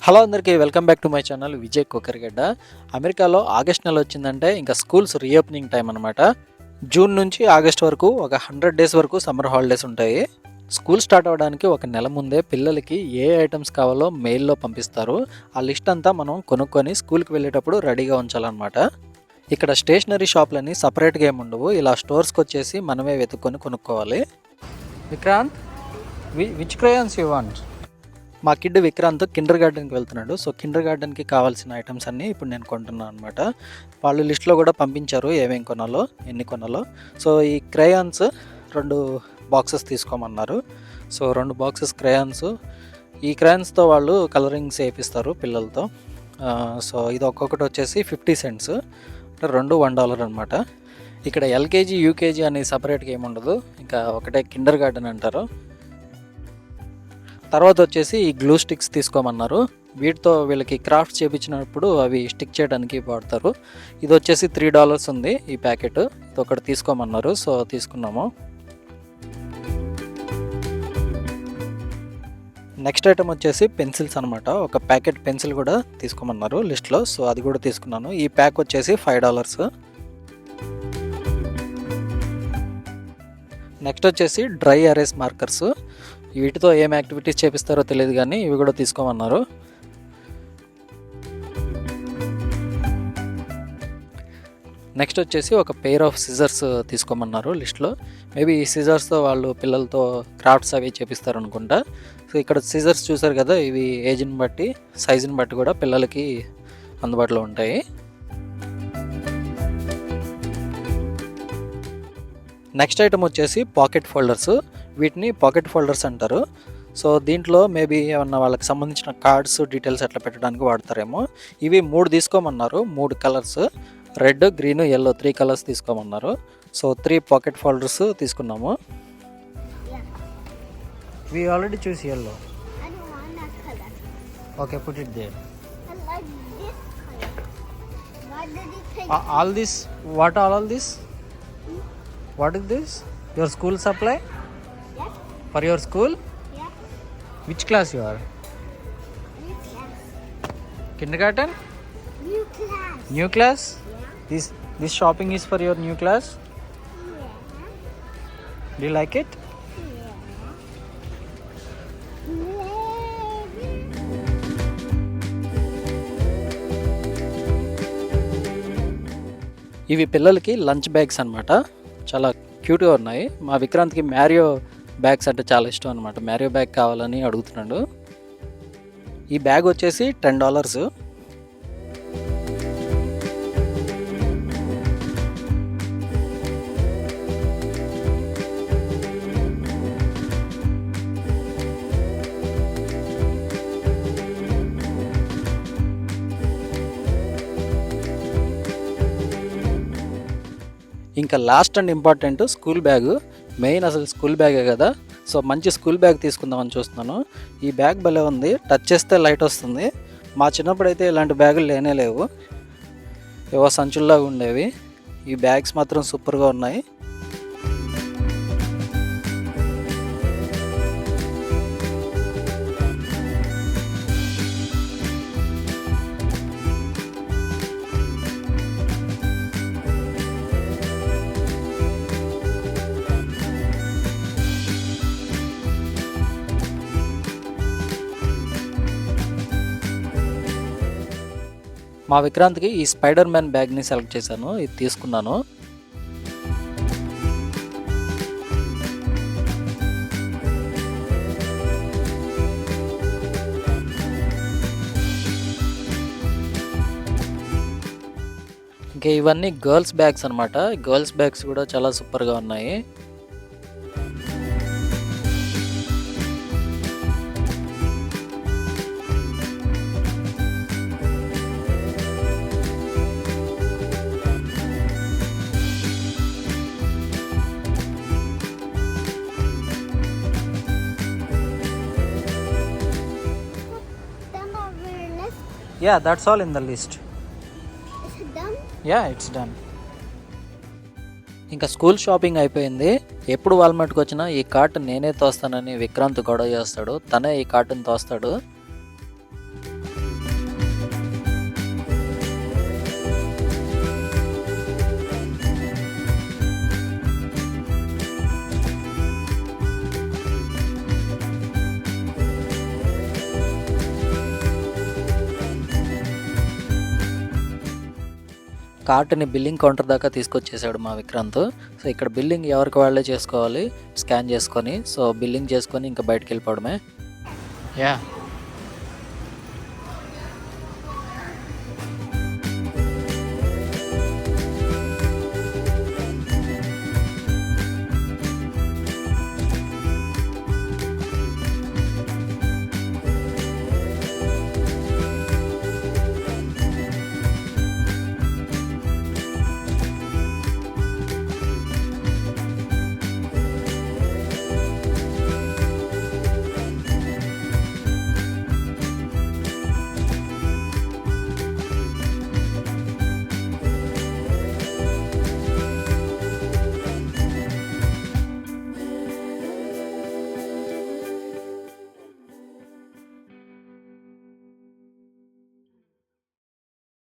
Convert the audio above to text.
Hello అందరికీ welcome back to my channel Vijay Kokarigadda. అమెరికాలో August నెల వచ్చిందంటే ఇంకా స్కూల్స్ రీఓపెనింగ్ టైం అనమాట. జూన్ నుంచి ఆగస్ట్ వరకు ఒక 100 డేస్ వరకు సమ్మర్ హాలిడేస్ ఉంటాయి. స్కూల్ స్టార్ట్ అవ్వడానికి ఒక నెల ముందే పిల్లలకి ఏ ఐటమ్స్ కావాలో మెయిల్లో పంపిస్తారు. ఆ లిస్ట్ అంతా మనం కొనుక్కొని స్కూల్కి వెళ్ళేటప్పుడు రెడీగా ఉంచాలన్నమాట. ఇక్కడ స్టేషనరీ షాప్లని సపరేట్గా ఏమి ఉండవు. ఇలా స్టోర్స్కి వచ్చేసి మనమే వెతుక్కొని కొనుక్కోవాలి. Vikrant, which crayons you want? మా కిడ్ విక్రాంత్ కిండర్ గార్డెన్కి వెళ్తున్నాడు. సో కిండర్ గార్డెన్కి కావాల్సిన ఐటమ్స్ అన్నీ ఇప్పుడు నేను కొంటున్నాను అనమాట. వాళ్ళు లిస్ట్లో కూడా పంపించారు ఏమేమి కొనాలో, ఎన్ని కొనాలో. సో ఈ క్రేయాన్స్ 2 బాక్సెస్ తీసుకోమన్నారు. So 2 boxes crayons. ఈ క్రేయాన్స్తో వాళ్ళు కలరింగ్స్ వేపిస్తారు పిల్లలతో. సో ఇది ఒక్కొక్కటి వచ్చేసి 50 సెంట్స్, అంటే 2 $1 అనమాట. ఇక్కడ ఎల్కేజీ యూకేజీ అని సపరేట్గా ఏమి ఉండదు, ఇంకా ఒకటే కిండర్ గార్డెన్ అంటారు. తర్వాత వచ్చేసి ఈ గ్లూ స్టిక్స్ తీసుకోమన్నారు. వీటితో వీళ్ళకి క్రాఫ్ట్స్ చేయించినప్పుడు అవి స్టిక్ చేయడానికి వాడతారు. ఇది వచ్చేసి $3 ఉంది ఈ ప్యాకెట్. ఇది ఒకటి తీసుకోమన్నారు. సో తీసుకున్నాము. నెక్స్ట్ ఐటమ్ వచ్చేసి పెన్సిల్స్ అనమాట. ఒక ప్యాకెట్ పెన్సిల్ కూడా తీసుకోమన్నారు లిస్ట్లో. సో అది కూడా తీసుకున్నాను. ఈ ప్యాక్ వచ్చేసి $5. నెక్స్ట్ వచ్చేసి డ్రై ఎరేస్ మార్కర్స్. వీటితో ఏం యాక్టివిటీస్ చేపిస్తారో తెలియదు కానీ ఇవి కూడా తీసుకోమన్నారు. నెక్స్ట్ వచ్చేసి ఒక పెయిర్ ఆఫ్ సిజర్స్ తీసుకోమన్నారు లిస్ట్లో. మేబీ ఈ సిజర్స్తో వాళ్ళు పిల్లలతో క్రాఫ్ట్స్ అవి చేపిస్తారు అనుకుంటా. సో ఇక్కడ సిజర్స్ చూసారు కదా, ఇవి ఏజ్ని బట్టి సైజుని బట్టి కూడా పిల్లలకి అందుబాటులో ఉంటాయి. నెక్స్ట్ ఐటమ్ వచ్చేసి పాకెట్ ఫోల్డర్స్. వీటిని పాకెట్ ఫోల్డర్స్ అంటారు. సో దీంట్లో మేబీ ఏమన్నా వాళ్ళకి సంబంధించిన కార్డ్స్ డీటెయిల్స్ అట్లా పెట్టడానికి వాడతారేమో. ఇవి 3 తీసుకోమన్నారు. 3 colours, red, green, yellow 3 colours తీసుకోమన్నారు. సో 3 పాకెట్ ఫోల్డర్స్ తీసుకున్నాము. We already choose yellow. I don't want that color. Okay, put it there. I like this color. Why did you take All this, what all this? What is this? Your school supply? Yes. For your school? Yeah. Which class you are? New class. Kindergarten? New class. New class? Yeah. This shopping is for your new class? Yeah. Do you like it? ఇవి పిల్లలకి lunch bags అనమాట. చాలా క్యూట్గా ఉన్నాయి. మా విక్రాంత్కి Mario bags అంటే చాలా ఇష్టం అనమాట. మ్యారియో బ్యాగ్ కావాలని అడుగుతున్నాడు. ఈ బ్యాగ్ వచ్చేసి $10. ఇంకా last and important school bag. Main అసలు స్కూల్ బ్యాగే కదా. సో మంచి స్కూల్ బ్యాగ్ తీసుకుందామని చూస్తున్నాను. ఈ బ్యాగ్ భలే ఉంది, టచ్ చేస్తే లైట్ వస్తుంది. మా చిన్నప్పుడు అయితే ఇలాంటి బ్యాగులు లేనే లేవు, ఏవో సంచుల్లాగా ఉండేవి. ఈ బ్యాగ్స్ మాత్రం సూపర్గా ఉన్నాయి. మా విక్రాంత్కి ఈ స్పైడర్ మ్యాన్ బ్యాగ్ని సెలెక్ట్ చేశాను. ఇది తీసుకున్నాను. ఇంకా ఇవన్నీ గర్ల్స్ బ్యాగ్స్ అనమాట. గర్ల్స్ బ్యాగ్స్ కూడా చాలా సూపర్గా ఉన్నాయి. them over your list? Yeah, that's all in the list. Is it done? Yeah, it's done. ఇంకా స్కూల్ షాపింగ్ అయిపోయింది. ఎప్పుడు వాల్మార్ట్కి వచ్చినా ఈ కార్ట్ నేనే తోస్తానని విక్రాంత్ గొడవ చేస్తాడు. తనే ఈ కార్ట్ని తోస్తాడు. కార్ట్ని బిల్లింగ్ కౌంటర్ దాకా తీసుకొచ్చేసాడు మా విక్రాంత్. సో ఇక్కడ బిల్లింగ్ ఎవరికి వాళ్ళే చేసుకోవాలి, స్కాన్ చేసుకొని. సో బిల్లింగ్ చేసుకొని ఇంకా బయటకు వెళ్ళిపోవడమే. యా